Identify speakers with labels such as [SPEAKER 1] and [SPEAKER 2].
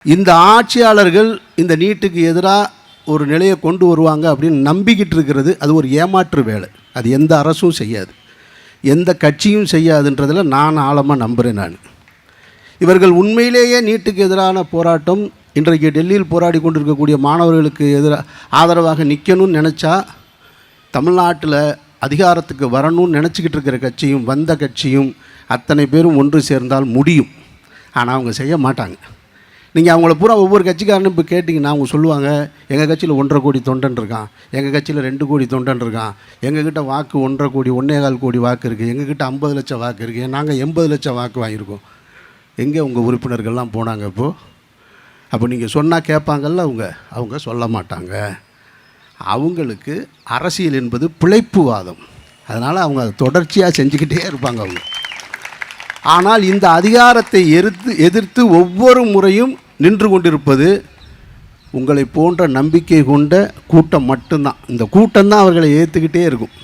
[SPEAKER 1] இந்த ஆட்சியாளர்கள் இந்த நீட்டுக்கு எதிராக ஒரு நிலையை கொண்டு வருவாங்க அப்படின்னு நம்பிக்கிட்டு இருக்கிறது அது ஒரு ஏமாற்று வேலை. அது எந்த அரசும் செய்யாது, எந்த கட்சியும் செய்யாதுன்றதில் நான் ஆழமாக நம்புகிறேன். இவர்கள் உண்மையிலேயே நீட்டுக்கு எதிரான போராட்டம் இன்றைக்கு டெல்லியில் போராடி கொண்டிருக்கக்கூடிய மாணவர்களுக்கு ஆதரவாக நிற்கணும்னு நினச்சா தமிழ்நாட்டில் அதிகாரத்துக்கு வரணும்னு நினச்சிக்கிட்டு இருக்கிற கட்சியும் வந்த கட்சியும் அத்தனை பேரும் ஒன்று சேர்ந்தால் முடியும். ஆனால் அவங்க செய்ய மாட்டாங்க. நீங்கள் அவங்கள பூரா ஒவ்வொரு கட்சிக்காரனும் இப்போ கேட்டிங்கன்னா அவங்க சொல்லுவாங்க, எங்கள் கட்சியில் 1.5 கோடி தொண்டன் இருக்கான், எங்கள் கட்சியில் 2 கோடி தொண்டன் இருக்கான், எங்ககிட்ட வாக்கு 1.5 கோடி 1.25 கோடி வாக்கு இருக்குது, எங்ககிட்ட 50 லட்சம் வாக்கு இருக்குது, நாங்கள் 80 லட்சம் வாக்கு வாங்கியிருக்கோம். எங்கே உங்கள் உறுப்பினர்கள்லாம் போனாங்க? அப்போ நீங்கள் சொன்னால் கேட்பாங்கல்ல, அவங்க சொல்ல மாட்டாங்க. அவங்களுக்கு அரசியல் என்பது பிழைப்புவாதம். அதனால் அவங்க அதை தொடர்ச்சியாக செஞ்சுக்கிட்டே இருப்பாங்க அவங்க. ஆனால் இந்த அதிகாரத்தை எதிர்த்து ஒவ்வொரு முறையும் நின்று கொண்டிருப்பது உங்களை போன்ற நம்பிக்கை கொண்ட கூட்டம் மட்டும்தான். இந்த கூட்டம்தான் அவர்களை ஏற்றுக்கிட்டே இருக்கும்.